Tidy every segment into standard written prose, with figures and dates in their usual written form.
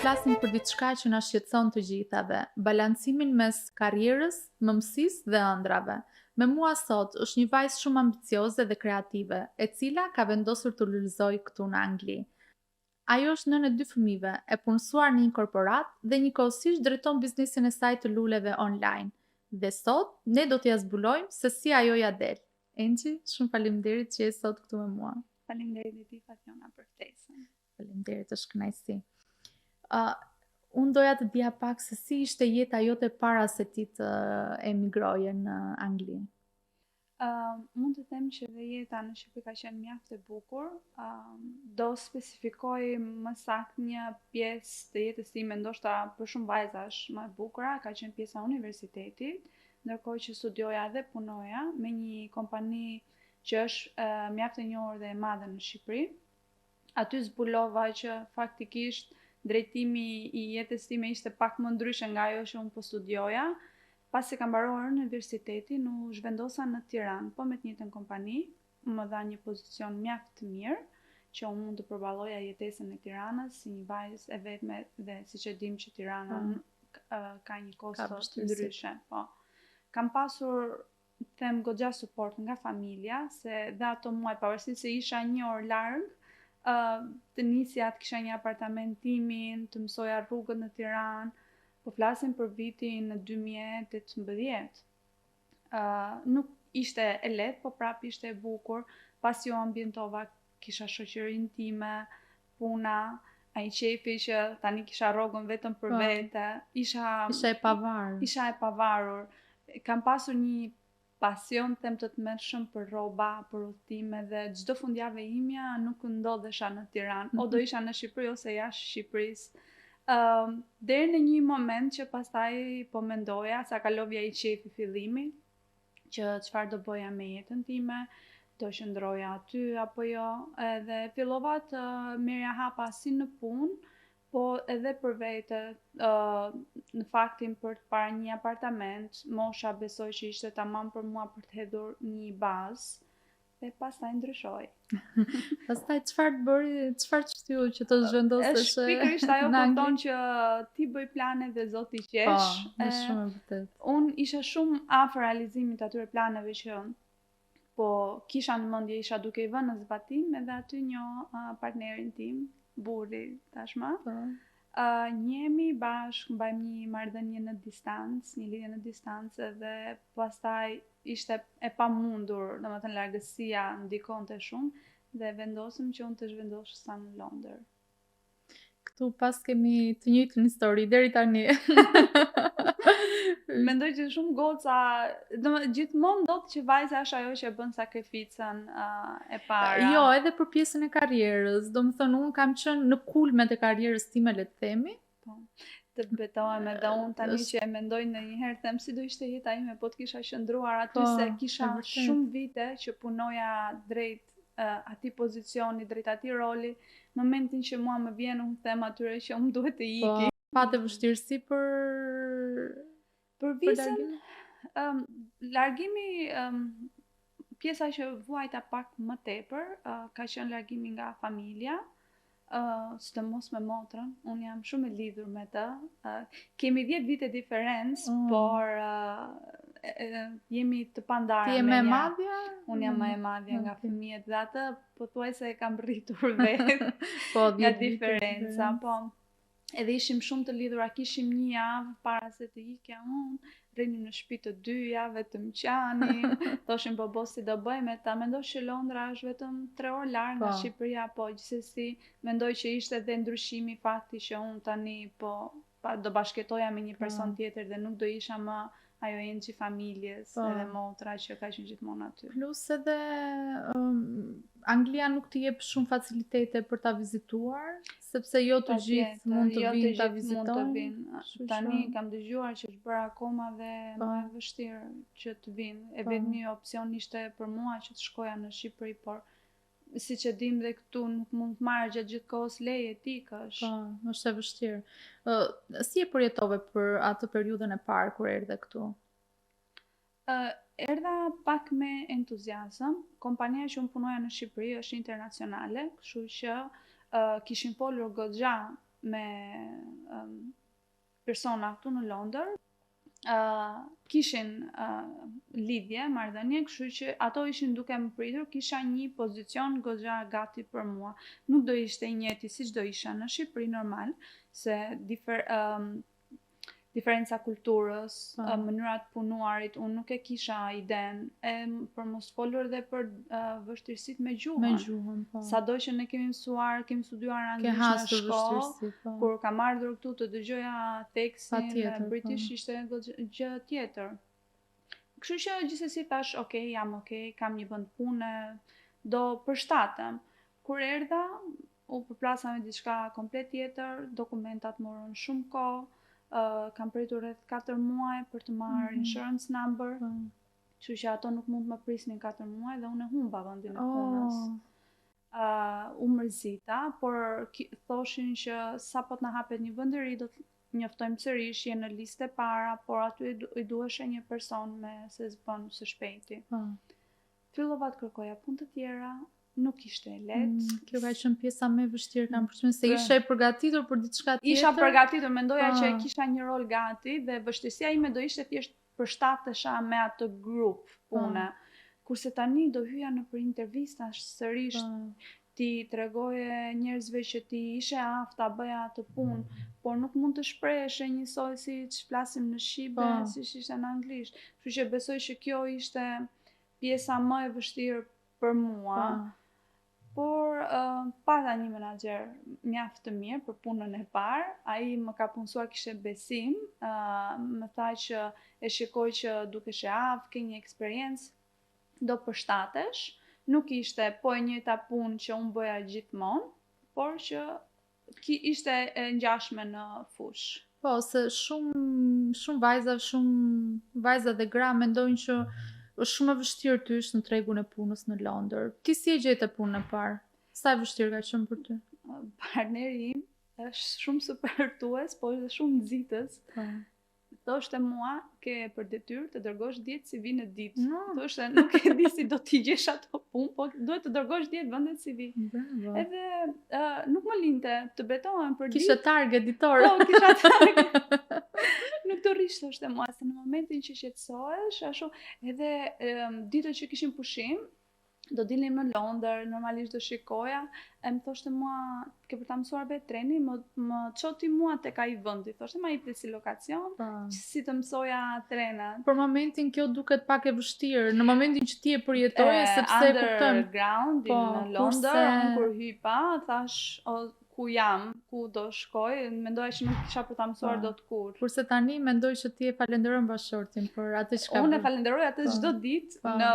flasim për diçka që na shqetëson të gjithave, balancimin mes karrierës, mëmësisë dhe ëndrave. Me mua sot është një vajzë shumë ambicioze dhe kreative, e cila ka vendosur të lulëzojë këtu në Angli. Ajo është nënë e 2 fëmijëve, e punësuar në një korporat dhe njëkohësisht drejton biznesin e saj të luleve online. Dhe sot ne do t'ja zbulojmë se si ajo ja del. Enxhi, shumë faleminderit që je sot këtu me mua. Faleminderit dhe ti Fatjona për ftesën. Faleminderit, është kënaqësi. Unë doja të dija pak se si ishte jeta jote para se ti të emigroje në Angli. Mund të them që dhe jeta në Shqipëri ka qenë mjaft e bukur. Do specifikoj më saktë një pjesë të jetës time, ndoshta për shumë vajza është më e bukur, ka qenë pjesa e universitetit, ndërkohë që studioja dhe punoja me një kompani që është mjaft e njohur dhe e madhe në Shqipëri. Aty zbulova që faktikisht drejtimi i jetës time ishte pak më ndryshe nga ajo që unë po studioja. Pas se kam mbaruar universitetin, u zhvendosa në Tiranë, po me të njëjtën kompani, më dha një pozicion mjaft të mirë, që unë mund të përballoja jetesën e Tiranës si një vajzë e vetme dhe siç e dim që Tirana ka një kosto të ndryshe. Po. Kam pasur them goxha suport nga familja, se dhe ato muaj pavarësisht se isha 1 orë larg, të nisja të kisha një apartament timin, të mësoja rrugët në Tiranë. Po flasim për vitin 2018. Nuk ishte e lehtë, po prap ishte e bukur. Pasi u ambientova, kisha shoqërinë time, puna, ai qefi që tani kisha rrogën vetëm për vete. Isha e pavarur. Isha e pavarur. Kam pasur një pasion them të tmerrshëm për rroba, për udhëtime dhe çdo fundjavë imja nuk ndodhesha në Tiranë, o do isha në Shqipëri ose jashtë Shqipërisë. Deri në një moment që pastaj po mendoja, sa kaloi ai qefi fillimi, që çfarë do bëja me jetën time, do qëndroja aty apo jo, edhe fillova të merrja hapa si në punë, po edhe për vete, në faktin për të parë një apartament, mosha besoj që ishte tamam për mua për të hedhur një bazë. Dhe pastaj ndryshoj. Pastaj çfarë ç'tyu që të zhvendosesh? Është pikërisht ajo kupton që ti bëj plane dhe Zoti qesh. Po, është shumë e vërtetë. Unë isha shumë afër realizimit të atyre planeve që po kisha në mendje, isha duke i vënë në zbatim, edhe aty një partnerin tim, burri tashmë. Njemi bashkë, mbajmë një marrëdhënie në distancë, një lidhje në distancë, dhe pastaj ishte e pamundur, domethënë largësia ndikonte shumë dhe vendosëm që unë të zhvendosa në Londër. Këtu pas kemi të njëjtën histori deri tani. Mendoj që shumë goca, gjithmonë ndodh që vajza është ajo që bën sakrificën e para. Jo, edhe për pjesën e karrierës. Domethënë unë kam qenë në kulmet e karrierës time, le të themi. Po. Të betohem edhe unë tani që e mendoj ndonjëherë, them si do ishte jeta ime po të kisha qëndruar aty, se kisha shumë vite që punoja drejt atij pozicioni, drejt atij roli. Momentin që mua më vjen unë them atyre që unë duhet të iki. Patë vështirësi për vizën. Largimi, pjesa që vuajta pak më tepër, ka qenë largimi nga familja. Sidomos me motrën, unë jam shumë e lidhur me të. Kemi 10 vite diferencë, por jemi të pandarë. Ti je më e madhja? Unë jam më e madhja nga fëmijët dhe atë pothuajse e kam rritur vetë nga diferenca. Po. Edhe ishim shumë të lidhura, kishim një javë para se të ikja unë, rrinim në shtëpi të dyja, vetëm qanim, thoshim po si do bëjmë, ta mendosh që Londra është vetëm 3 orë larg nga Shqipëria, po gjithsesi mendoj që ishte edhe ndryshimi fakti që unë tani do bashkëtoja me një person tjetër dhe nuk do isha më ajo enxhi familjes edhe motra që ka qenë gjithmonë aty. Plus edhe Anglia nuk t'i jep shumë facilitete për ta vizituar, sepse jo të gjithë mund të vinë ta vizitojnë. Tani kam dëgjuar që është bërë akoma dhe më e vështirë që të vinë. E vetmi opsion ishte për mua që të shkoja në Shqipëri, por siç e dim dhe këtu nuk mund të marrë gjatë gjithë kohës leje tikësh. Po, është e vështirë. Si e përjetove për atë periudhën e parë kur erdhe këtu? Erdha pak me entuziazëm. Kompania që unë punoja në Shqipëri është internacionale, kështu që kishin folur goxha me persona këtu në Londër, kishin lidhje, marrëdhënie, kështu që ato ishin duke më pritur, kisha një pozicion goxha gati për mua. Nuk do ishte i njëjti siç do isha në Shqipëri normal, se diferenca kulturës, mënyrat punuarit, unë nuk e kisha iden, për mos folur dhe për vështirësitë me gjuhën. Me gjuhën, po. Sado që ne kemi studuar Ke anglisht në hasur shkollë, vështirësi, po. kur kam ardhur këtu të dëgjoja tekstin Patjetër, British po. ishte gjë tjetër. Kështu që gjithsesi thash, jam kam një vend pune, do përshtatem. Kur erdha, u përplasa me diçka komplet tjetër, dokumentat morën shumë kohë, kam pritur rreth 4 muaj për të marrë insurance number, kështu që ato nuk mund të më prisnin 4 muaj dhe unë e humba vendin e punës. U mërzita, por thoshin që sa po të na hapet një vend i ri do të njoftojmë sërish, je në listë e para, por aty i duheshe një person me CSB së shpejti. Fillova të kërkoja punë të tjera, nuk ishte lehtë. Kjo ka qenë pjesa më e vështirë, kam përshtypjen se ishe e përgatitur për diçka tjetër. Isha përgatitur, mendoja që kisha një rol gati dhe vështirësia ime do ishte thjesht përshtatesha me atë grup pune. Kurse tani do hyja në për intervista sërish, ti tregoje njerëzve që ti ishe afta, bëja atë punë, por nuk mund të shpreheshe njësoj si që flasim në shqipe, si që ishte në anglisht. Kështu që besoj që kjo ishte pjesa më e vështirë për mua. Por pata një menaxher mjaft të mirë për punën e parë, ai më ka punësuar, kishte besim, më tha që e shikoj që dukesh e aftë, ke një eksperiencë, do përshtatesh. Nuk ishte po e njëjta punë që unë bëja gjithmonë, por që ishte e ngjashme në fushë. Po, se shumë vajza dhe gra mendojnë që është shumë e vështirë të hysh në tregun e punës në Londër. Ti si e gjete punën e parë? Sa e vështirë ka qenë për ty? Partneri im është shumë supertues, po është shumë nxitës. Thoshte mua, ke për detyrë të dërgosh 10 CV në ditë. Thoshte, nuk e di si do t'i gjesh ato punë, po duhet të dërgosh 10 vende CV. Edhe nuk më linte të betohem për ditë. Kishe target ditore. Po, kisha target. Nuk të rish, thoshte mua, se në momentin që shqetësohesh, ashtu, edhe ditët që kishim pushim, do dilim në Londër, normalisht do shikoja, e më thoshte mua, ke për ta mësuar vetë treni, më çoti mua tek ai vendi, thoshte ma jepte si lokacion, si të mësoja trenat. Për momentin kjo duket pak e vështirë, në momentin që ti e përjetoje, sepse e kupton. Underground në Londër, unë kur hypa, thash, ku jam, ku do shkoj, mendoja që nuk kisha për ta mësuar dot kur. Kurse tani mendoj që ti e falenderon bashkëshortin për atë që ka bërë. Unë e falenderoj atë çdo ditë në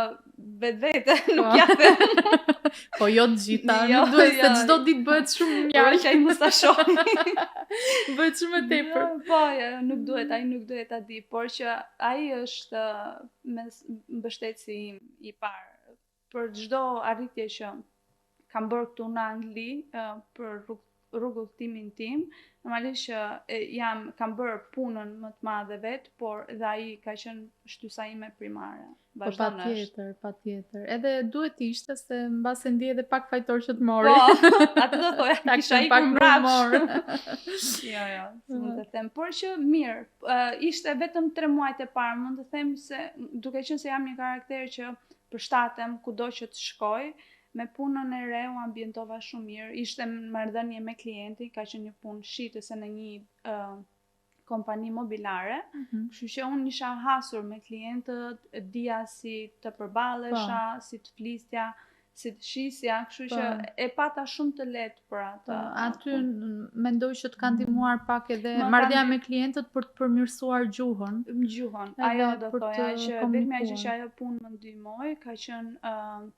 vetvete, nuk ja them. Po jo të gjitha, nuk duhet se çdo ditë bëhet shumë mirë që ai mos ta shohë. Bëhet shumë e tepër. Po, nuk duhet, ai nuk duhet ta di, por që ai është mbështetësi im i parë për çdo arritje që kam bërë këtu në Angli për rrugëltimin tim, normalisht që kam bërë punën më të madhe vetë, por dhe ai ka qenë shtysa ime primare. Po patjetër. Edhe duhet ishte se mbase ndje edhe pak fajtor që të mori. Po, atë do thoja, kisha ikur mbrapsht. Jo, mund të them, por që mirë, ishte vetëm 3 muajt e parë, mund të them se duke qenë se jam një karakter që përshtatem kudo që të shkoj, me punën e re u ambientova shumë mirë, ishte marrëdhënie me klienti, ka qenë një punë shitëse në një kompani mobilare, kështu që unë isha hasur me klientët, dija si të përballesha, si të flisja, si të shisja, kështu që e pata shumë të lehtë për atë. Aty mendoj që të ka ndihmuar pak edhe marrëdhënia me klientët për të përmirësuar gjuhën. Gjuhën, ajo do thoya që vetëm që ajo punë më ndihmoi, ka qenë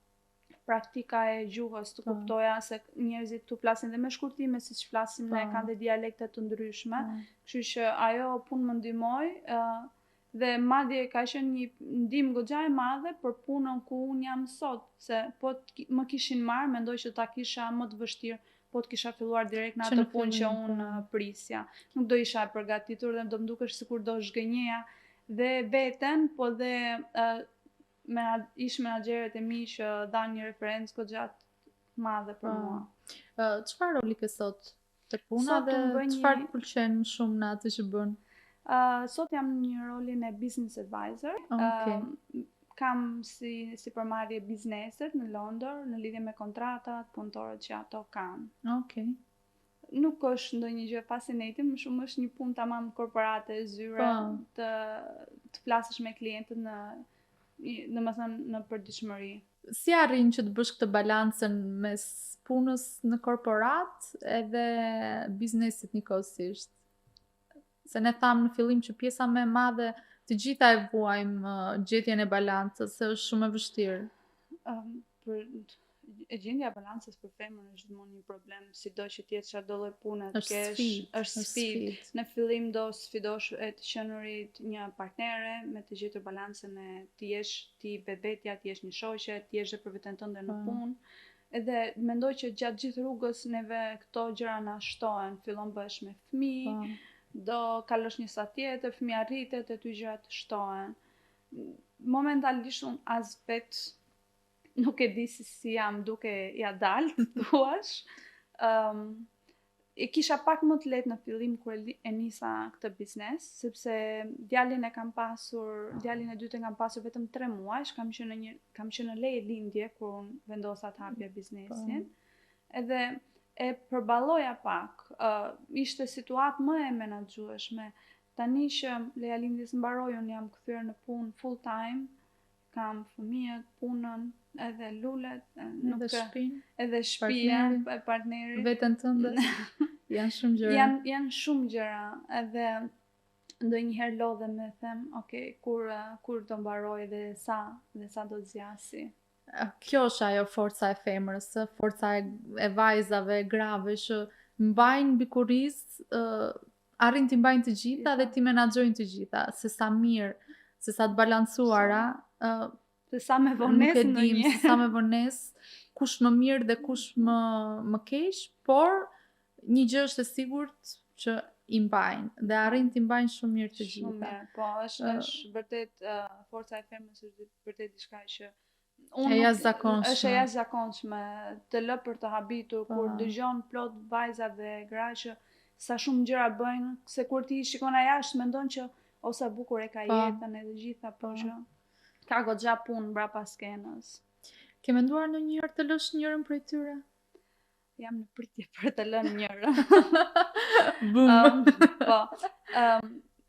praktika e gjuhës, të kuptoja se njerëzit tu flasin dhe me shkurtime siç flasim ne, kanë dhe dialekte të ndryshme, kështu që ajo punë më ndihmoi dhe madje ka qenë një ndihmë goxha e madhe për punën ku un jam sot, se po më kishin marrë, mendoj që ta kisha më të vështirë, po të kisha filluar direkt në atë punë që un prisja. Nuk do isha e përgatitur dhe do më dukesh sikur do zhgënjeja dhe veten, po dhe ish menaxherët e mi që dhanë një referencë goxha të madhe për mua. Çfarë roli ke sot Te puna Sot dhe unë bëj çfarë një të pëlqen më shumë në atë që bën? Sot jam në një rolin e business advisor. Okej. Kam si përmarrje bizneset në Londër në lidhje me kontratat, punëtorët që ato kanë. Okej. Nuk është ndonjë gjë fascinating, më shumë është një punë tamam korporate, zyre, të flasësh me klientët domethënë në përditshmëri. Si arrin që të bësh këtë balancën mes punës në korporat edhe biznesit njëkohësisht? Se ne thamë në fillim që pjesa më e madhe të gjitha e vuajmë gjetjen e balancës, se është shumë e vështirë. Gjendja e balancës për femrën është gjithmonë një problem, sido që të jetë çdo lloj pune të Është kesh, sfidë, është sfidë. Në fillim do sfidosh e të qenurit një partnere me të gjetur balancën e të jesh ti vetvetja, të jesh një shoqe, të jesh edhe për veten tënde në punë. Edhe mendoj që gjatë gjithë rrugës neve këto gjëra na shtohen, fillon bëhesh me fëmijë, do kalosh një sa tjetër, fëmia rritet e ty gjërat shtohen. Momentalisht unë as vetë nuk e di si jam duke ja dalë, thuash. E kisha pak më të lehtë në fillim kur e nisa këtë biznes, sepse djalin e dytë e kam pasur vetëm 3 muaj, kam qenë në leje lindje kur unë vendosa të hapja biznesin. Edhe e përballoja pak. Ishte situatë më e menaxhueshme. Tani që leja lindjes mbaroi, unë jam kthyer në punë full time, kam fëmijët, punën, edhe lulet, edhe shtëpia, partneri, veten tënde. Janë shumë gjëra. Janë shumë gjëra, edhe ndonjëherë lodhem dhe them, okay, kur do mbaroj dhe sa do zgjasi. Kjo është ajo forca e femrës, forca e vajzave, e grave që mbajnë bikurisë, arrin t'i mbajnë të gjitha dhe t'i menaxhojnë të gjitha, se sa mirë, se sa të balancuara, se sa me vonesë ndonjëherë, se sa me vonesë, kush më mirë dhe kush më keq, por një gjë është e sigurt që i mbajnë dhe arrin t'i mbajnë shumë mirë të gjitha. Shumë mirë, po, është vërtet forca e femrës është vërtet diçka që e jashtëzakonshme. Është e jashtëzakonshme, të lë për të habitur kur dëgjon plot vajza dhe gra që sa shumë gjëra bëjnë, se kur ti shikon jashtë mendon që ose bukur e ka jetën e të gjitha, po që ka goxha punë mbrapa skenës. Ke menduar ndonjëherë të lësh njërin prej tyre? Jam në pritje për të lënë njërin. Po.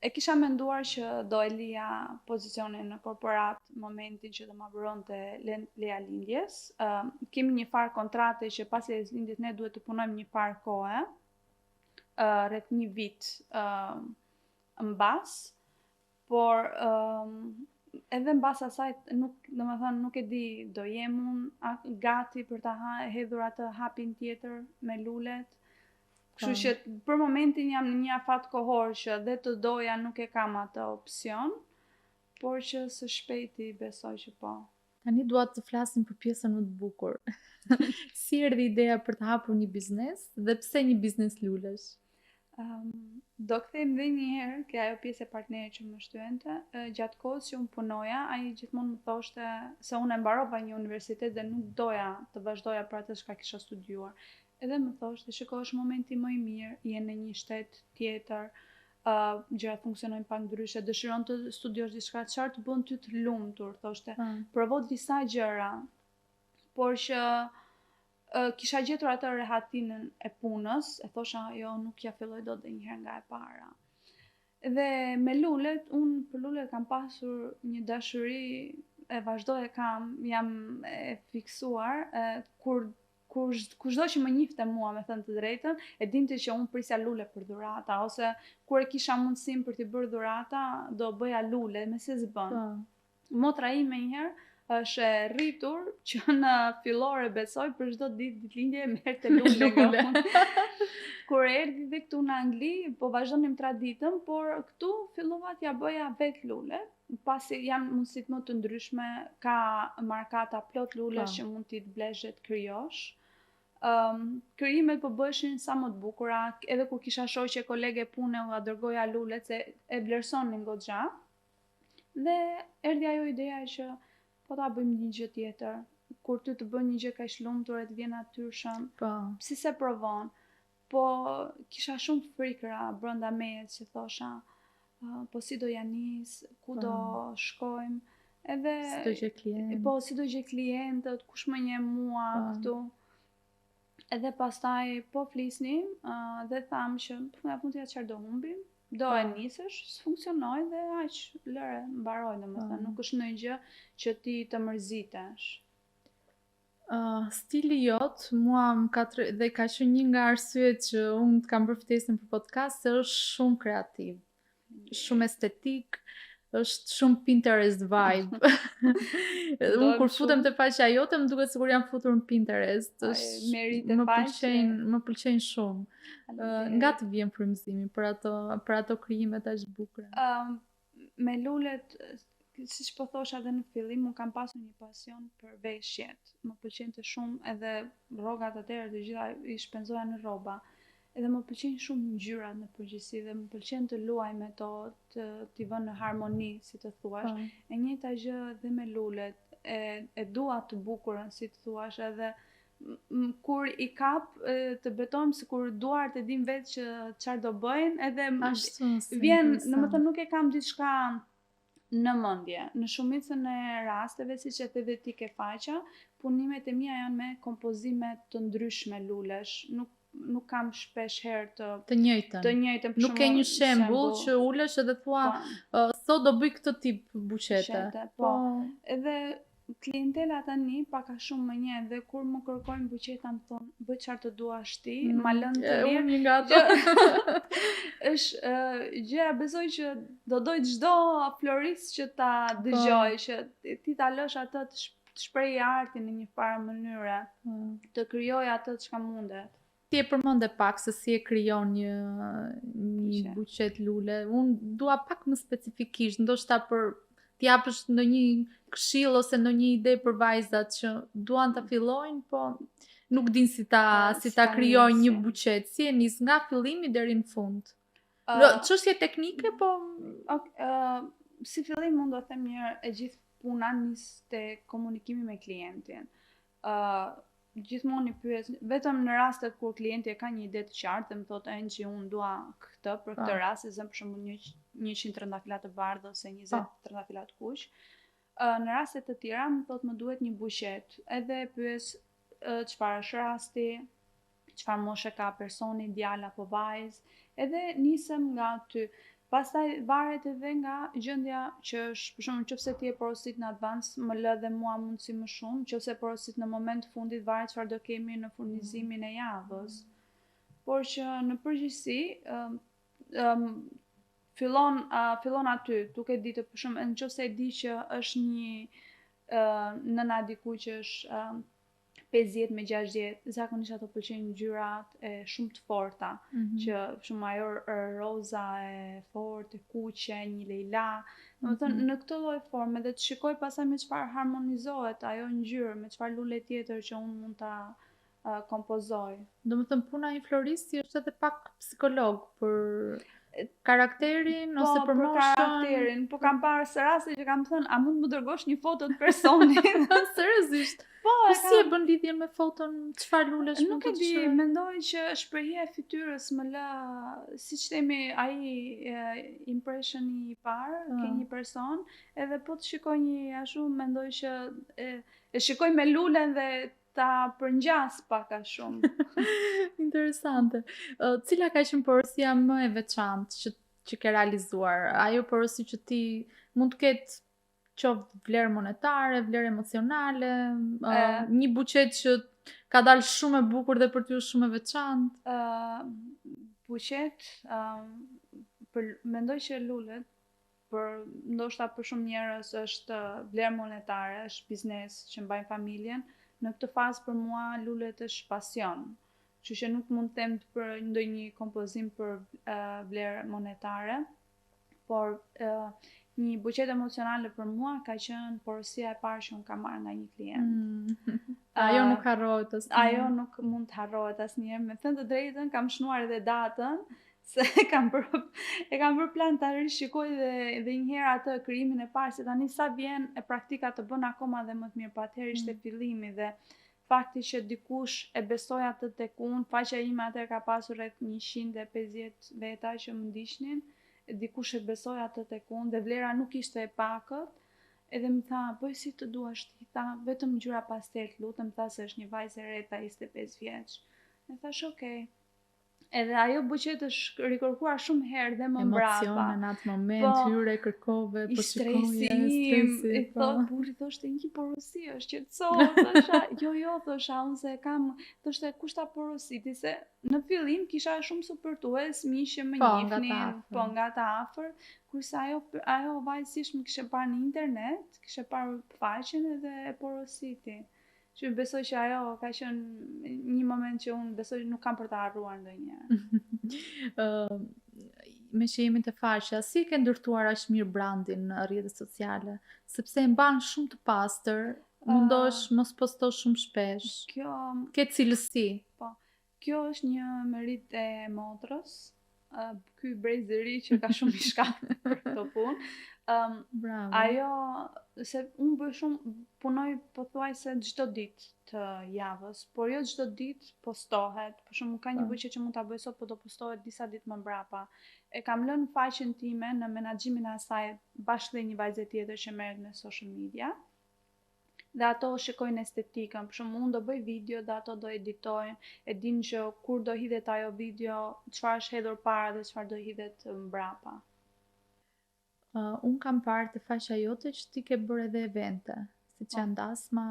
E kisha menduar që do e lija pozicionin në korporat momentin që do ma bëronte leja lindjes. Kemi një farë kontrate që pas lejes lindjes ne duhet të punojmë një farë kohë, rreth 1 vit mbas, por edhe mbas asaj nuk e di, do jem unë gati për ta hedhur atë hapin tjetër me lulet. Kështu që për momentin jam në një afat kohor që dhe të doja nuk e kam atë opsion, por që së shpejti besoj që po. Tani dua të flasim për pjesën më të bukur. Si erdhi ideja për të hapur një biznes dhe pse një biznes lulesh? Do kthejmë dhe një herë ke ajo pjesë e partnerit që më shtyente. Gjatë kohës që unë punoja, ai gjithmonë më thoshte se unë e mbarova një universitet dhe nuk doja të vazhdoja për atë çka kisha studiuar. Edhe më thoshte, shiko, është momenti më i mirë, je në një shtet tjetër, gjërat funksionojnë pak ndryshe, dëshiron të studiosh diçka, çfarë të bën ty të lumtur, thoshte. Provo disa gjëra, por që kisha gjetur atë rehatinën e punës, e thosha, jo, nuk ja filloj dot njëherë nga e para. Dhe me lulet, unë për lulet kam pasur një dashuri, e vazhdoj e kam, jam e fiksuar, kur kushdo që më njifte mua, me thënë të drejtën, e dinte që unë prisja lule për dhurata, ose kur e kisha mundësim për t'i bërë dhurata, do bëja lule, me se zbën. Motra ime njëherë është e rritur që në fillore besoj për çdo ditëlindje merrte lule. Kur erdhi dhe këtu në Angli, po vazhdonim traditën, por këtu fillova t'ja bëja vetë lule. Pasi janë mundësit më të ndryshme, ka markata plot lulesh që mund t'i blesh dhe të krijosh. Krijimet po bëshin sa më të bukura, edhe kur kisha shoqe kolege pune u dërgoja lulet se e vlerësonin goxha. Dhe erdhi ajo ideja që po ta bëjmë një gjë tjetër. Kur ty të bën një gjë kaq lumtur e të vjen natyrshëm, si se provon. po kisha shumë frikëra brenda meje që thosha, po si do ja nis, ku do shkojmë, edhe Si do gjej klient. po si do gjej klientët, kush më njeh mua këtu. Edhe pastaj po flisnim dhe tham që nga fundja çfarë do humbim, do e nisësh, s'funksionoi dhe aq, lëre, mbaroi domethënë, nuk është ndonjë gjë që ti të mërzitesh. Stili jot mua më ka dhe ka qenë një nga arsyet që unë të kam bërë ftesën për podcast se është shumë kreativ, shumë estetik, është shumë Pinterest vibe. Unë kur futem te faqja jote më duket sikur jam futur në Pinterest. Më pëlqejnë shumë. Nga të vjen frymëzimi për ato krijimet aq bukura? Me lulet, siç po thosha edhe në fillim, unë kam pasur një pasion për veshjet. Më pëlqente shumë edhe rrogat atëherë të gjitha i shpenzoja në rroba. Edhe më pëlqejnë shumë ngjyrat në përgjithësi dhe më pëlqen të luaj me to, t'i vënë në harmoni, si të thuash. E njëjta gjë edhe me lulet, e dua të bukurën, si të thuash, edhe kur i kap të betojmë sikur duart e din vetë që çfarë do bëjnë, edhe vjen, domethënë nuk e kam diçka në mendje. Në shumicën e rasteve, siç e the ti ke faqja, punimet e mia janë me kompozime të ndryshme lulesh, nuk kam shpesh herë të njëjtën. Nuk ke një shembull që ulesh edhe thua sot do bëj këtë tip buqete. Po. Edhe klientela tani pak a shumë më njeh dhe kur më kërkojnë buqeta më thon, bëj çfarë të duash ti, ma lën të lirë. Unë nga ato. Është gjëja besoj që do doj çdo florist që ta dëgjoj, që ti ta lësh atë të shprehë artin në një farë mënyre, të krijoj atë çka mundet. Ti e përmende pak se si e krijon një buqet lule. Unë dua pak më specifikisht, ndoshta për t'i japësh ndonjë këshill ose ndonjë ide për vajzat që duan ta fillojnë, po nuk din si ta krijojnë një buqet. Si e nis nga fillimi deri në fund. Çështje teknike, po si fillim mund të them një e gjithë puna nis te komunikimi me klientin. Gjithmonë i pyes, vetëm në rastet kur klienti e ka një ide të qartë dhe më thotë Enxhi, unë dua këtë për këtë rast, zëm për shembull 100 trëndafila të bardhë ose 20 trëndafila të kuq. Në raste të tjera më thotë më duhet një buqet, edhe pyes çfarë është rasti, çfarë moshe ka personi, djalë apo vajzë, edhe nisem nga aty. Pastaj varet edhe nga gjendja që është, për shembull, nëse ti e porosit në avans, më lë dhe mua mundësi më shumë, nëse porosit në moment fundit, varet çfarë do kemi në furnizimin e javës. Por që në përgjithësi fillon aty, duke ditë, për shembull, nëse e di që është një nëna diku që është 50 me 60, zakonisht ato pëlqejnë ngjyrat shumë të forta, që shumë ajo roza e fortë, e kuqe, një lejla, domethënë në këtë lloj forme dhe të shikoj pastaj me çfarë harmonizohet ajo ngjyrë, me çfarë lule tjetër që unë mund ta kompozoj. Domethënë puna e një floristi është edhe pak psikolog për karakterin ose për moshën. Po, për karakterin, po kam parë së raste që kam thënë, a mund më dërgosh një foto të personit? Seriozisht? Po si e bën lidhjen me foton, çfarë lulesh? Nuk e di, mendoj që shprehja e fytyrës më lë, siç themi, ai impressioni i parë ke një person, edhe po të shikoj një ashtu, mendoj që e shikoj me lulen dhe ta përngjas pak a shumë. Interesante. Cila ka qenë porosia më e veçantë që ke realizuar? Ajo porosi që ti mund të ketë qoftë vlerë monetare, vlerë emocionale, një buqet që ka dalë shumë e bukur dhe për ty është shumë e veçantë? Buqet, mendoj që lulet, ndoshta për shumë njerëz është vlerë monetare, është biznes që mbajnë familjen. Në këtë fazë për mua lulet është pasion. Kështu që nuk mund të them për ndonjë kompozim për vlerë monetare, por një buqet emocionale për mua ka qenë porosia e parë që unë kam marrë nga një klient. Ajo nuk harrohet asnjëherë. Ajo nuk mund të harrohet asnjëherë. Me thënë të drejtën, kam shnuar edhe datën, se e kam bërë plan ta rishikoj dhe një herë atë krijimin e parë, se tani sa vjen e praktika të bën akoma dhe më të mirë, po atëherë ishte fillimi dhe fakti që dikush e besoi atë tek unë, faqja ime atëherë ka pasur rreth 150 veta që më ndiqnin, e dikush e besoi atë tek unë dhe vlera nuk ishte e pakët, edhe më tha, bëj si të duash ti, tha, vetëm ngjyra pastel, lutem, tha se është një vajzë e re, tha 25 vjeç. E thash, okay. Edhe ajo buqet është rikërkuar shumë herë dhe më mbrapa. Emocione në atë Po, moment, hyre, kërkove, i po stresi shikoje, im, stresi, i po. burri thoshte një porosi është qetëso, thosha, jo, thosha, unë se kam, thoshte kush ta porositi, se në fillim kisha shumë supportues, miq që më Po, nga të njihnin, afër. po nga të afër, kurse ajo vajzësisht më kishte parë në internet, kishte parë faqen edhe e porositi. Që besoj që ajo ka qenë një moment që unë besoj nuk kam për të harruar ndonjëherë. Me që jemi të faqja, si ke ndërtuar aq mirë brandin në rrjetet sociale? Sepse e mban shumë të pastër, mundosh mos postosh shumë shpesh. Kjo, Ke cilësi. po, kjo është një merit e motrës. Ky brezëri që ka shumë i shkallë për këtë punë. Bravo. Ajo, se unë bëj shumë, punoj pothuajse çdo ditë të javës, por jo çdo ditë postohet. Për shembull, ka një buqe që mund ta bëj sot, po do postohet disa ditë më mbrapa. E kam lënë faqen time në menaxhimin e asaj bashkë dhe një vajzë tjetër që merret me social media. Dhe ato shikojnë estetikën, për shembull unë do bëj video dhe ato do editojnë, e dinë që kur do hidhet ajo video, çfarë është hedhur para dhe çfarë do hidhet mbrapa. Unë kam parë të faqja jote që ti ke bërë edhe evente, si që dasma,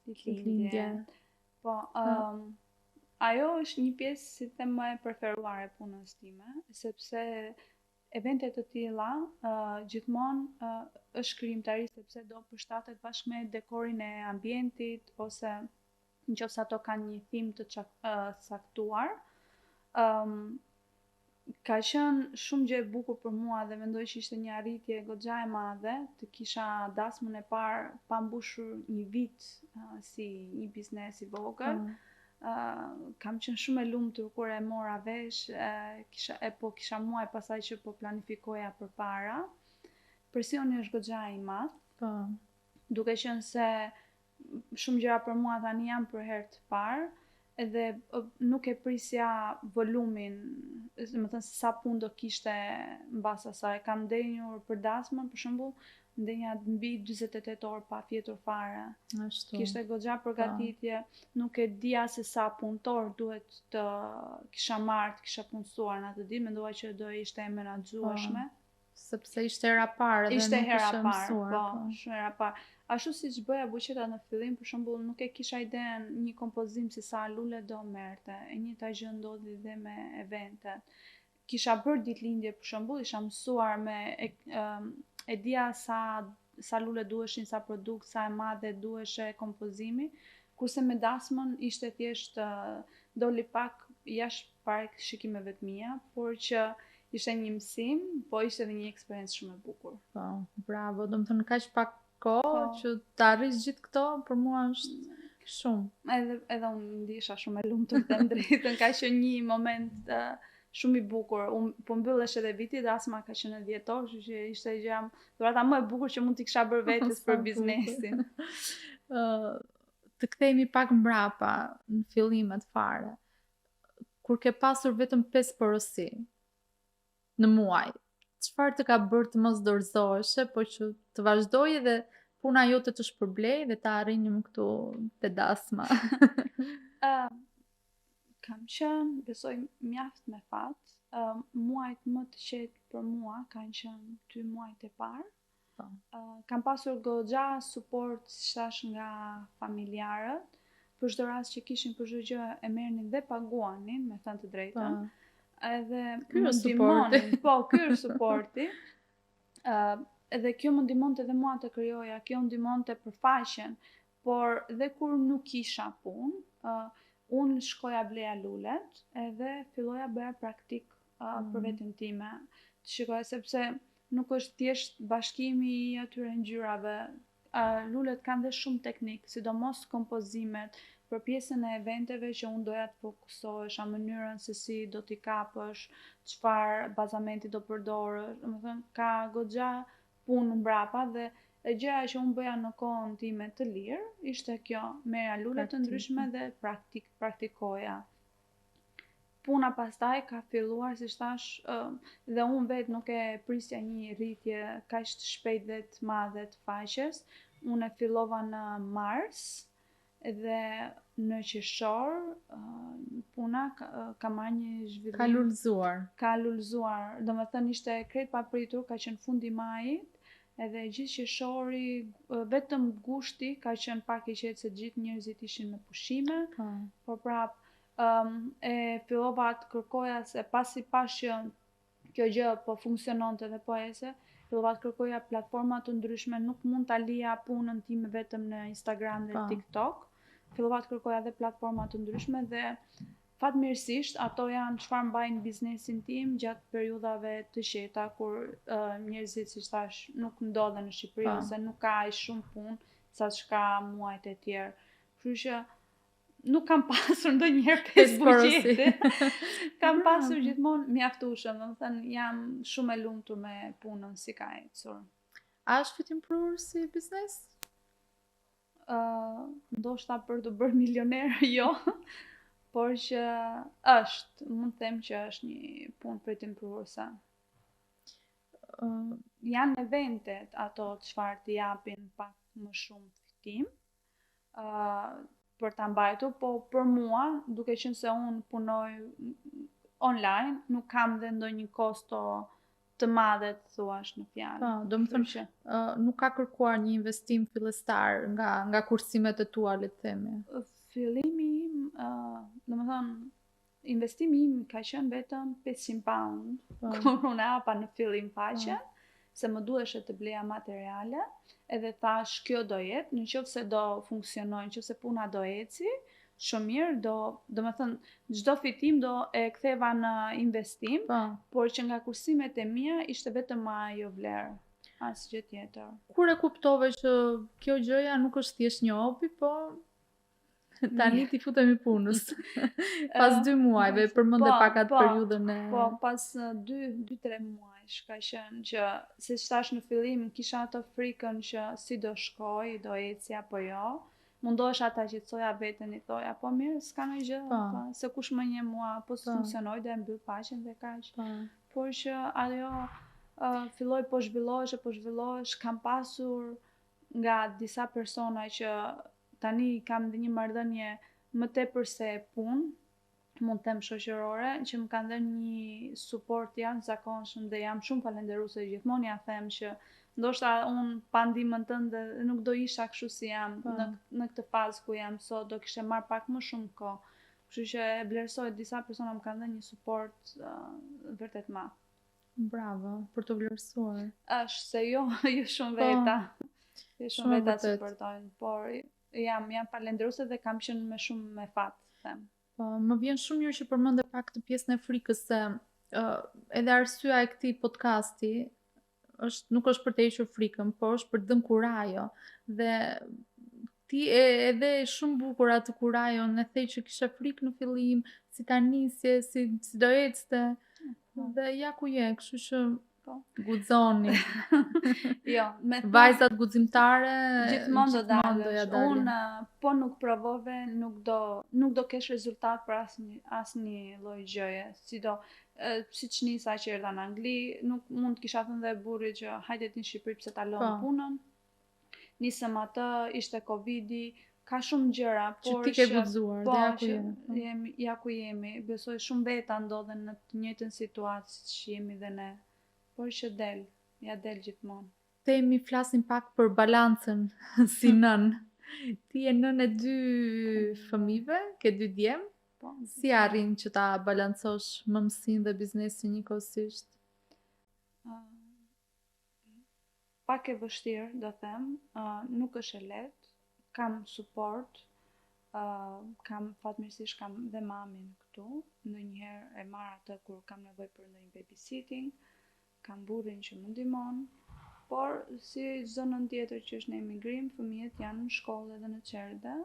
ditëlindje. Po, ajo është një pjesë si them më e preferuar e punës time, sepse eventet të tilla gjithmonë është krijimtari sepse do përshtatet bashkë me dekorin e ambientit ose nëse ato kanë një thimë të caktuar. Ka qenë shumë gjë e bukur për mua dhe mendoj që ishte një arritje goxha e madhe të kisha dasmën e parë pa mbushur një vit si një biznes i vogël. Kam qenë shumë e lumtur kur e mora vesh, kisha muaj pasaj që po planifikoja përpara. Presioni është goxha i madh. Po. Duke qenë se shumë gjëra për mua tani janë për herë të parë, edhe nuk e prisja volumin, domethënë se sa punë do kishte mbas asaj. Kam ndenjur për dasmën, për shembull, ndenja mbi 48 orë pa fjetur fare. Ashtu. Kishte goxha përgatitje, nuk e dija se sa punëtor duhet të kisha marrë, të kisha punësuar në atë ditë, mendova që do ishte e menaxhueshme. Sepse ishte hera parë dhe ishte nuk hera ishe parë, mësuar. po, shumë hera parë. Ashtu siç bëja buqetat në fillim, për shembull, nuk e kisha iden një kompozim se sa lule do merrte. E njëjta gjë ndodhi dhe me eventet. Kisha bërë ditëlindje për shembull, isha mësuar me e dija sa lule duheshin, sa produkt, sa e madhe duheshe kompozimi, kurse me dasmën ishte thjesht doli pak jashtë parashikimeve të mia, por që ishte një mësim, po ishte edhe një eksperiencë shumë e bukur. Po, bravo, domethënë kaq pak kohë që të arrish gjithë këto, për mua është shumë. Edhe unë ndihesha shumë e lumtur të drejtën, ka qenë një moment shumë i bukur. Unë po mbyllesh edhe viti, dasma ka qenë 10 orë, kështu që ishte gjëja dhurata më e bukur që mund t'i kisha bërë vetes për biznesin. Të kthehemi pak mbrapa në fillimet fare. Kur ke pasur vetëm 5 porosi në muaj, çfarë të ka bërë të mos dorëzoheshe, po që të vazhdojë dhe puna jote të shpërblej dhe të arrijmë këtu te dasma? Kam qenë, besoj, mjaft me fat. Muajt më të qetë për mua kanë qenë 2 muajt e parë. Kam pasur goxha suport, si thash, nga familjarët, për çdo rast që kishin për çdo gjë e merrnin dhe paguanin, me thënë të drejtën. Edhe më ndihmonin, po, ky është suporti. Edhe kjo më ndihmonte edhe mua të krijoja, kjo ndihmonte për faqen, por dhe kur nuk kisha punë, unë shkoja bleja lulet edhe filloja bëja praktik për veten time. Të shikoja sepse nuk është thjesht bashkimi i atyre ngjyrave. Lulet kanë dhe shumë teknik, sidomos kompozimet, për pjesën e eventeve që unë doja të fokusohesha, mënyrën se si do t'i kapësh, çfarë bazamenti do përdorësh, domethënë ka goxha punë mbrapa dhe E gjëja që unë bëja në kohën time të lirë, ishte kjo, merja lule të ndryshme dhe praktikoja. Puna pastaj ka filluar, si thash, dhe unë vetë nuk e prisja një rritje kaq të shpejt dhe të madhe të faqes. Unë e fillova në mars dhe në qershor puna ka marrë një zhvillim. Ka lullzuar. Domethënë ishte krejt papritur, ka qenë fundi majit, edhe gjithë qershori, vetëm gushti ka qenë pak i qetë se gjithë njerëzit ishin me pushime, por prap e fillova të kërkoja se pasi pash që kjo gjë po funksiononte dhe po ese, fillova të kërkoja platforma të ndryshme, nuk mund ta lija punën time vetëm në Instagram dhe TikTok. Fillova të kërkoja edhe platforma të ndryshme dhe fatmirësisht ato janë çfarë mbajnë biznesin tim gjatë periudhave të qeta kur njerëzit, siç thash, nuk ndodhen në Shqipëri ose nuk ka aq shumë punë sa çka muajt e tjerë. Kështu që nuk kam pasur ndonjëherë 5 buqete. Kam pasur gjithmonë mjaftueshëm, domethënë jam shumë e lumtur me punën si ka ecur. A është fitimprur si biznes? Ndoshta për të bërë milioner, jo, por që mund të them që është një punë fitimprurëse. Janë eventet ato çfarë të japin pak më shumë fitim për ta mbajtur, po për mua, duke qenë se unë punoj online, nuk kam dhe ndonjë kosto të madhe të thuash në fjalë. Do të thënë, nuk ka kërkuar një investim fillestar nga kursimet e tua, le të themi. Fillimi im, domethënë, investimi im ka qenë vetëm £500 kur unë hapa në fillim faqen, se më duheshe të bleja materiale, edhe thash kjo do jetë, nëse do funksionojë, nëse puna do eci, shumë mirë, domethënë çdo fitim do e ktheva në investim, por që nga kursimet e mia ishte vetëm ajo vlerë, asgjë tjetër. Kur e kuptove që kjo gjëja nuk është thjesht një hobi, po tani ti futemi punës. Pas 2 muajve, përmende pak atë periudhën e... Po, pas 2-3 muajsh ka qenë që, siç thash në fillim, kisha atë frikën që si do shkoj, do eci apo jo. Mundohesha ta qetësoja veten, i thoja, po mirë, s'ka ndonjë gjë, se kush më njeh mua, po s'funksionoj, do e mbyll faqen dhe kaq. Por që ajo filloi po zhvillohesh, kam pasur nga disa persona që tani kam dhe një marrëdhënie më tepër se punë, mund të them shoqërore, që më kanë dhënë një suport jashtëzakonshëm dhe jam shumë falënderuese. Gjithmonë ja them që ndoshta unë pa ndihmën tënde nuk do isha kështu si jam në këtë fazë ku jam sot, do kishte marr pak më shumë kohë. Kështu që e vlerësoj, disa persona më kanë dhënë një suport vërtet madh. Bravo, për të vlerësuar. Është se jo shumë veta. Jo shumë veta të suportojnë, por jam falënderuese dhe kam qenë me shumë me fat, them. Më vjen shumë mirë që përmende pak të pjesën e frikës, se edhe arsyeja e këtij podcasti nuk është për të hequr frikën, por është për të dhënë kurajo. Dhe ti edhe shumë bukur atë kurajon, e the që kishe frikë në fillim, si ta nisje, si do ecte, dhe ja ku je, kështu që guxoni. Jo, vajzat guximtare gjithmonë do dalësh. Unë po nuk provove, nuk do kesh rezultat për asnjë lloj gjëje. Siç nisa që erdha në Angli, nuk mund të kisha thënë dhe burrit që hajde ti në Shqipëri pse ta lëm punën. Nisëm atë, ishte Covidi, ka shumë gjëra, por që ti ke guxuar, ja ku jemi. Besoj shumë veta ndodhen në të njëjtën situatë siç jemi dhe ne. Por që del gjithmonë. Temi flasim pak për balancën si nën. Ti je nën e 2 fëmijëve, ke 2 djem. Si arrin që ta balancosh mëmsinë dhe biznesin njëkohësisht? Pak e vështirë, do them, nuk është e lehtë. Kam suport, fatmirësisht kam dhe mamin këtu. Ndonjëherë e marr atë kur kam nevojë për ndonjë babysitting. Kam burrin që më ndihmon, por si çdo nën tjetër që është në emigrim, fëmijët janë në shkollë dhe në çerdhe,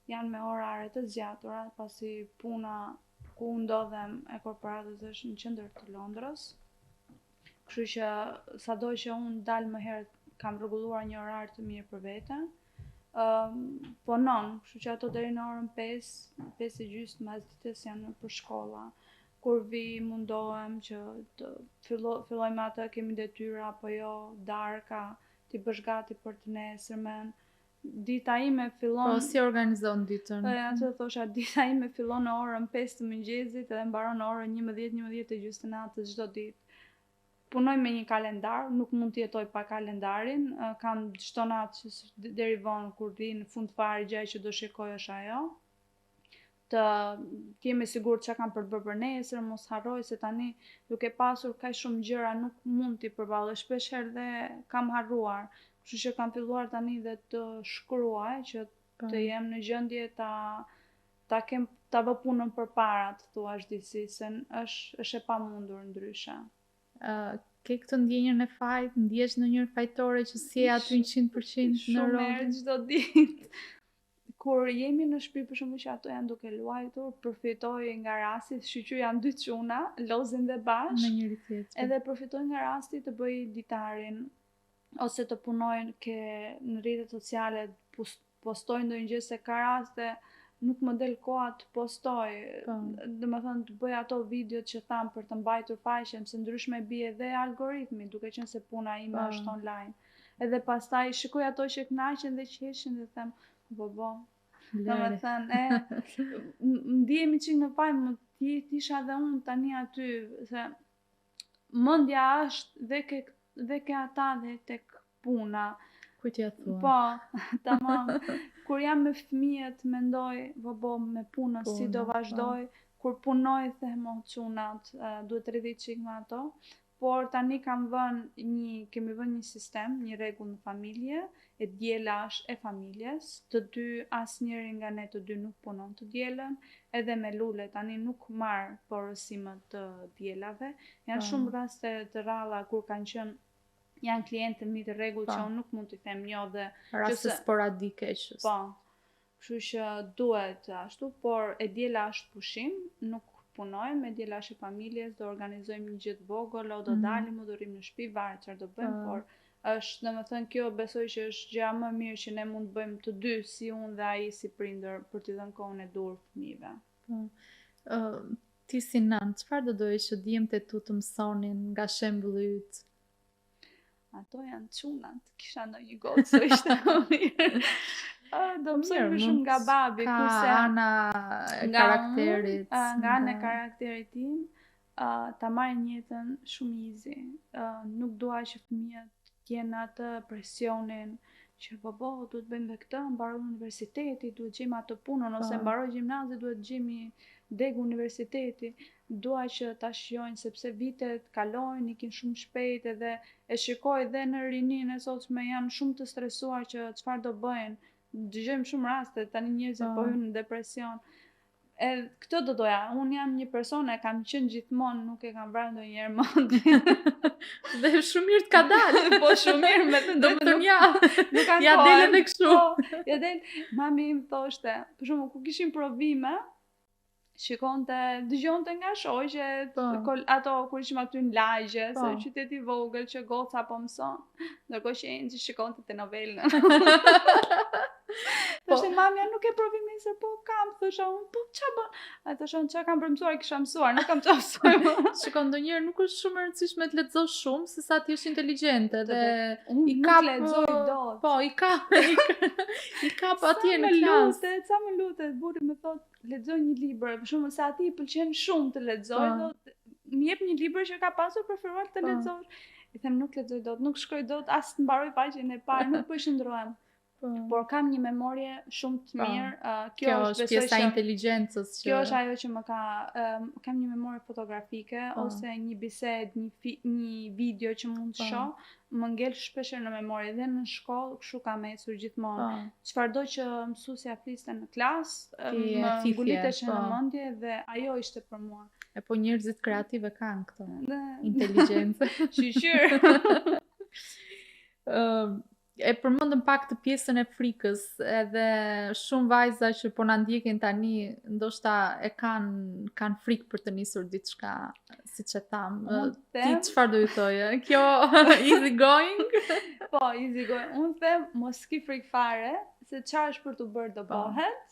janë me orare të zgjatura, pasi puna ku ndodhem e korporatës është në qendër të Londrës. Kështu që sado që unë dal më herët kam rregulluar një orar të mirë për veten. Punon, kështu që ato deri në orën 5, 5:30 mas ditës janë për shkolla. Kur vi mundohem që të fillojmë atë, kemi detyra apo jo, darka, ti bësh gati për të nesërmen. Dita ime fillon... Po, si organizon ditën? Atë thosha, dita ime fillon në orën 5 të mëngjesit edhe mbaron në orën 11:30 të natës çdo ditë. Punoj me një kalendar, nuk mund të jetoj pa kalendarin. Kam çdo natë që deri vonë kur vi në fund fare gjë që do shikoj është ajo. Të jem e sigurt çka kam për të bërë për nesër, mos harroj se tani duke pasur kaq shumë gjëra nuk mund t'i përballoj. Shpesh herë dhe kam harruar. Kështu që kam filluar tani dhe të shkruaj që të jem në gjendje ta vë punën përpara, të thuash disi, se është e pamundur ndryshe. Ke këtë ndjenjën e fajt, ndjesh ndonjëherë fajtore që si e aty 100% në Shumë rol? herë çdo ditë. Kur jemi në shtëpi, për shembull që ato janë duke luajtur, përfitoj nga rasti, shqyqyr janë 2 çuna, lozin dhe bashkë. Me njëri tjetrin. Edhe përfitoj nga rasti të bëj ditarin, ose të punoj në rrjetet sociale, postoj ndonjë gjë se ka raste nuk më del koha të postoj. Domethënë të bëj ato videot që tham për të mbajtur faqen, se ndryshme bie dhe algoritmi, duke qenë se puna ime është online. Edhe pastaj shikoj ato që kënaqen dhe qeshin dhe them, bo. Domethënë, ndihemi çik në faj, më t'isha dhe unë tani aty, se mendja është dhe ke ata dhe tek puna. Ku t'ja thua? Po, tamam. Kur jam me fëmijët mendoj, me punën si do vazhdoj, kur punoj them çunat, duhet të rridhi çik me ato. Por tani kemi vënë një sistem, një rregull në familje, e djela është e familjes, të dy asnjëri nga ne të dy nuk punon të dielën, edhe me lule tani nuk marr porosimet të djelave. Janë shumë raste të rralla kur kanë qenë janë klientë mi të rregull që unë nuk mund t'i them jo dhe raste sporadike që. Po. Kështu që duhet ashtu, por e djela është pushim, nuk punojmë, e djela është e familjes, do organizojmë një gjë të vogël, do dalim, do rrim në shtëpi, varet çfarë do bëjmë, por është, domethënë, kjo besoj që është gjëja më e mirë që ne mund të bëjmë të dy, si unë dhe ai si prindër, për t'i dhënë kohën e dur fëmijëve. Ti si nën, çfarë do doje që djemtë tu të mësonin nga shembulli yt? Ato janë çunat, kisha ndonjë gocë ishte më mirë. Do mësojmë shumë nga babi, kurse ana e karakterit. Nga ana e karakterit tim, ta marrin jetën shumë easy. Nuk dua që fëmijët të jenë atë presionin që duhet bëjmë dhe këtë, mbaroj universiteti, duhet gjejmë atë punën, ose mbaroj gjimnazi, duhet gjejmë deg universiteti. Dua që ta shijojnë sepse vitet kalojnë, ikin shumë shpejt, edhe e shikoj dhe në rininë e sotshme janë shumë të stresuar që çfarë do bëjnë. Dëgjojmë shumë raste tani njerëzit po hynë në depresion. Këtë do doja, unë jam një persone, kam qenë gjithmonë, nuk e kam vrarë ndonjëherë mendjen. Dhe shumë mirë t'ka dalë. Po shumë mirë, me të drejtën ja del edhe kështu. Ja del, mami im thoshte, për shembull kur kishim provime, dëgjonte nga shoqet, ato kur ishim aty në lagje, se qyteti vogël që goca po mëson, ndërkohë që Enxhi shikonte te novelën. Thoshte mamja nuk e provime se po kam, thosha unë, po ç'a bën? Ai thoshte ç'a kam përmësuar, kisha mësuar, nuk kam ç'a mësuar. Shikon, ndonjëherë nuk është shumë e rëndësishme të lexosh shumë, se sa ti je inteligjente dhe i kap lexoj dot. Po, i kap atje në klasë. Sa më lutet, burri më thot, lexoj një libër, për shembull se atij i pëlqen shumë të lexoj, më jep një libër që ka pasur preferuar të lexosh. I them nuk lexoj dot, nuk shkoj dot, as të mbaroj faqen e parë, nuk po i shndrohem. Por kam një memorje shumë të mirë. Kjo është pjesa e inteligjencës. Kjo është ajo që më ka... Kam një memorje fotografike, ose një bisedë, një video që mund të shoh, më ngel shpeshherë në memorje. Dhe në shkollë, kështu kam ecur gjithmonë. Çfarëdo që mësuesja fliste në klasë, më nguliteshin në mendje dhe ajo ishte për mua. E po njerëzit kreative kanë këtë inteligjencë. Shqyr. E përmendëm pak të pjesën e frikës, edhe shumë vajza që po na ndjekin tani ndoshta e kanë frikë për të nisur diçka, siç e tham. Unë Ti them, çfarë do i thoje? Kjo easy going? po, easy going. Unë them, mos ki frikë fare, se çfarë është për të bërë do Po. bëhet,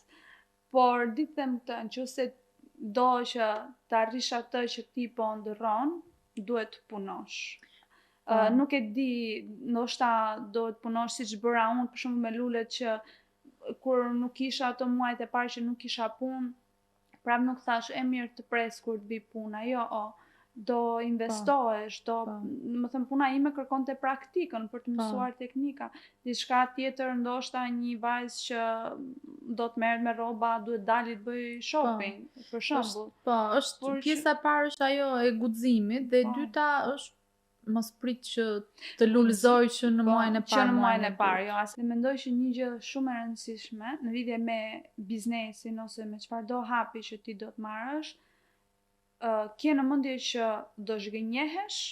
por ditë them këtë, nëse do që të arrish atë që ti po ndërron, duhet të punosh. Po. Nuk e di, ndoshta do të punosh siç bëra unë, për shembull me lulet që kur nuk kisha ato muajt e parë që nuk kisha punë, prap nuk thash e mirë të pres kur të vi puna, jo, do investohesh, më thënë puna ime kërkonte praktikën për të mësuar teknika. Diçka tjetër, ndoshta një vajzë që do të merret me rroba, duhet dali të bëj shopping, për shembull. Po, është pjesa e parë është ajo e guximit dhe e dyta është mos prit që të lulëzoj që në muajin e parë. Që në muajin e parë, jo, asë mendoj që një gjë shumë e rëndësishme në lidhje me biznesin ose me çfarëdo hapi që ti do të marrësh, ke në mendje që do zhgënjehesh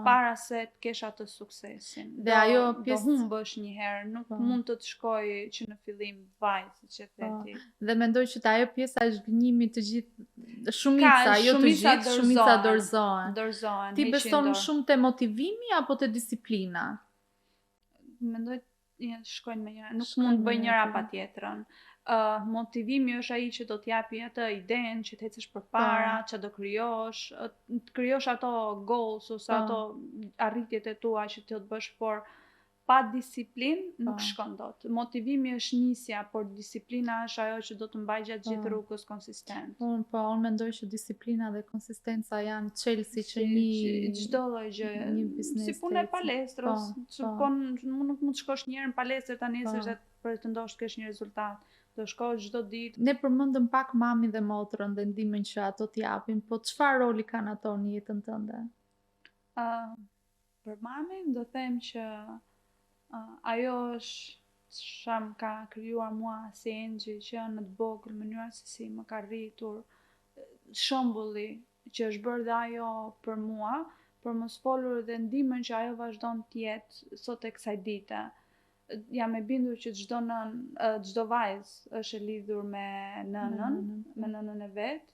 para se të kesh atë suksesin. Dhe ajo do humbësh një herë, nuk mund të të shkojë që në fillim vaj, siç e the ti. Dhe mendoj që ajo pjesa e zhgënjimit të gjithë shumica, jo të gjithë, shumica dorëzohen. Ti beson shumë te motivimi apo te disiplina? Mendoj shkojnë me njëra, nuk mund të bëj njëra pa tjetrën. Motivimi është ai që do t'japi atë idenë që të ecësh përpara, që do krijosh ato goals ose ato arritjet e tua që ti do të bësh, por pa disiplinë nuk shkon dot. Motivimi është nisja, por disiplina është ajo që do të mbajë gjatë gjithë rrugës konsistent. Unë mendoj që disiplina dhe konsistenca janë çelësi që një çdo lloj gjë, si punë e palestrës, nuk mund të shkosh një herë në palestër tani se për të ndoshtë kesh një rezultat. Do shkosh çdo ditë. Ne përmendëm pak mamin dhe motrën dhe ndihmën që ato t'japin, po çfarë roli kanë ato në jetën tënde? Për mamin do them që ajo është çfarë më ka krijuar mua si engjël që janë në të vogël, mënyra se si më ka rritur, shembulli që është bërë dhe ajo për mua, për mos folur dhe ndihmën që ajo vazhdon të jetë sot e kësaj dite. Jam e bindur që çdo vajzë është e lidhur me nënën e vet,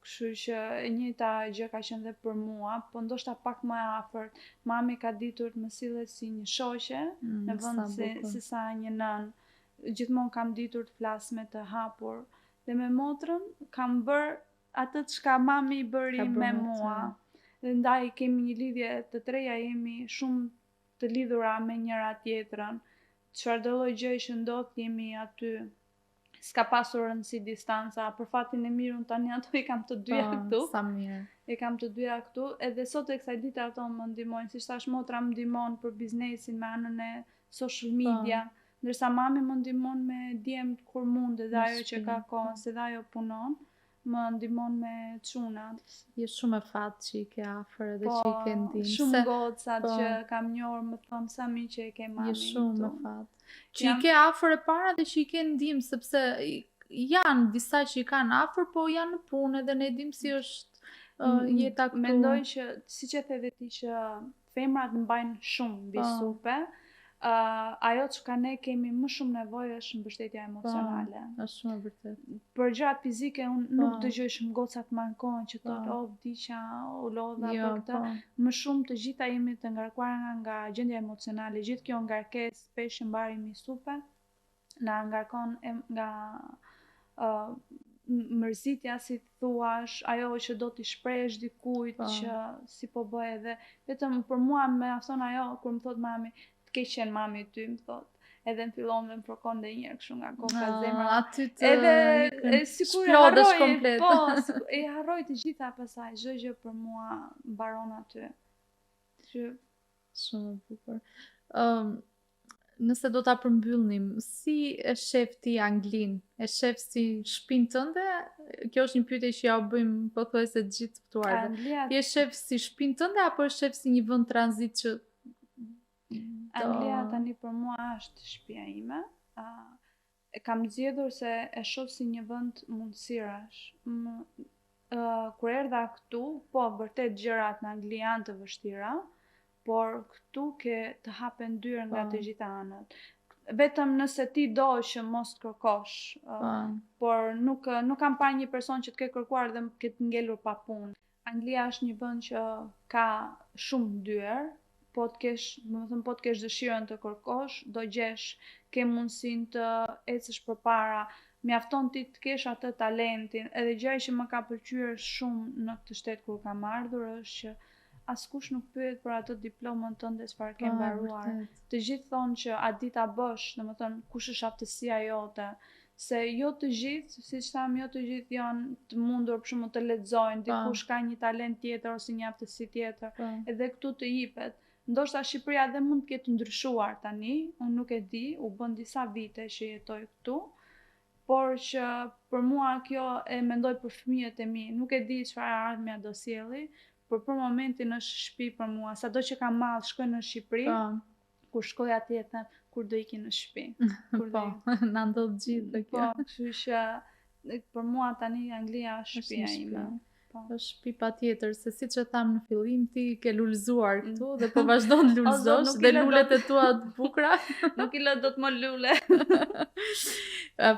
kështu që e njëjta gjë ka qenë dhe për mua, po ndoshta pak më afërt. Mami ka ditur të më sillet si një shoqe, në vend se sa një nën. Gjithmonë kam ditur të flas me të hapur, dhe me motrën kam bërë atë çka mami bëri me mua. Dhe ndaj kemi një lidhje të treja, jemi shumë të lidhura me njëra tjetrën. Çfarëdo lloj gjëje që ndodh, jemi aty. S'ka pasur rëndësi distanca, për fatin e mirë unë tani ato i kam të dyja këtu. Sa mirë. I kam të dyja këtu, edhe sot e kësaj dite ato më ndihmojnë, siç thash motra më ndihmon për biznesin me anën e social media, ndërsa mami më ndihmon me djemt kur mundet, dhe ajo që ka kohën, se dhe ajo punon, më ndihmon me çunat. Je shumë e fatë që i ke afër edhe që i ke ndihmë. Shumë gocat që kam njohur më thonë sa mirë që e ke mami. Je shumë e fatë. Që i ke afër e para dhe që i ke ndihmë, sepse janë disa që i kanë afër, po janë në punë edhe ne dim si është jeta këtu. Mendoj që, siç e the dhe ti, që femrat mbajnë shumë mbi supe. Ajo që ne kemi më shumë nevojë është mbështetja emocionale. Është shumë e vërtetë. Për gjërat fizike unë nuk dëgjoj shumë gocat më ankohen që thonë vdiqja, u lodha për këtë. Më shumë të gjitha jemi të ngarkuara nga gjendja emocionale. Gjithë kjo ngarkesë shpesh e mbari mbi supe na ngarkon nga mërzitja, si thuash, ajo që do t'i shprehësh dikujt që si po bëj, edhe vetëm për mua më afton ajo kur më thot mami, të keq qenë mami ty, më thot. Edhe më fillon dhe më përkon dhe njërë kështu nga koka zemra. Aty të edhe sikur e harroj të gjitha pasaj, çdo gjë për mua mbaron aty. Shumë e bukur. Nëse do ta përmbyllnim, si e shef ti Anglinë? E shef si shtëpinë tënde? Kjo është një pyetje që ja u bëjmë pothuajse të gjithë ftuarve. Ti e shef si shtëpinë tënde apo e shef si një vend tranzit që Anglia tani për mua është shtëpia ime. E kam zgjedhur se e shoh si një vend mundësirash. Kur erdha këtu, po vërtet gjërat në Angli janë të vështira, por këtu ke të hapen dyrë nga Po. të gjitha anët. Vetëm nëse ti do që mos kërkosh, Po. por nuk kam parë një person që të ke kërkuar dhe këtë ngelur pa punë. Anglia është një vend që ka shumë dyer, po të kesh dëshirën të kërkosh, do gjesh, ke mundësinë të ecësh përpara, mjafton ti të kesh atë talentin. Edhe gjëja që më ka pëlqyer shumë në këtë shtet kur kam ardhur është që askush nuk pyet për atë diplomën tënde çfarë ke mbaruar. Të gjithë thonë që a di ta bësh, domethënë kush është aftësia jote, se jo të gjithë, siç tham, jo të gjithë janë të mundur për shembull të lexojnë, dikush ka një talent tjetër ose një aftësi tjetër, edhe këtu të jipet. Ndoshta Shqipëria dhe mund të ketë ndryshuar tani, unë nuk e di, u bën disa vite që jetoj këtu, por që për mua kjo e mendoj për fëmijët e mi, nuk e di çfarë ardhmja do sjelli, por për momentin është shtëpi për mua. Sado që kam marrë, shkoj në Shqipëri, kur shkoj atje them, kur do iki në shtëpi. Po, na ndodh gjithë kjo. Po, kështu që për mua tani Anglia është shtëpia ime. Është shtëpi patjetër, se siç e tham në fillim, ti ke lulëzuar këtu dhe po vazhdon të lulëzosh dhe lulet e tua të bukura. Nuk i lë dot më lule.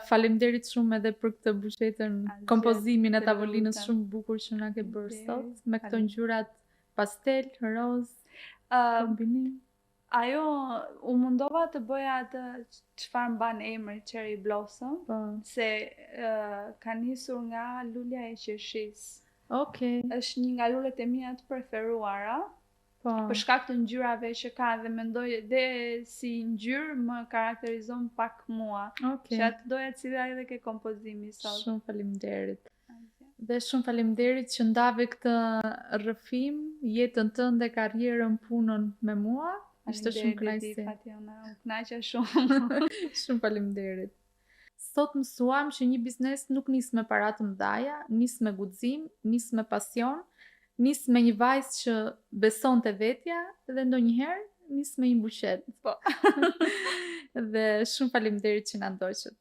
Faleminderit shumë edhe për këtë bushetën, kompozimin e tavolinës shumë bukur që na ke bërë sot, me këto ngjyrat pastel, roz, kombinim. Ajo, u mundova të bëja atë çfarë mban emri Cherry Blossom, se ka nisur nga lulja e qershisë. Okej. Është një nga lulet e mia të preferuara. Për shkak të ngjyrave që ka dhe mendoj dhe si ngjyrë më karakterizon pak mua. Që atë doja të sillja edhe ke kompozimi sot. Shumë faleminderit. Dhe shumë faleminderit që ndave këtë rrëfim, jetën tënde, karrierën, punën me mua. Ishte shumë kënaqësi. U kënaqa shumë. Shumë faleminderit. Sot mësuam që një biznes nuk nis me para të mëdha, nis me guxim, nis me pasion, nis me një vajzë që beson te vetja dhe ndonjëherë nis me një bushet. Po. Dhe shumë faleminderit që na ndoqët.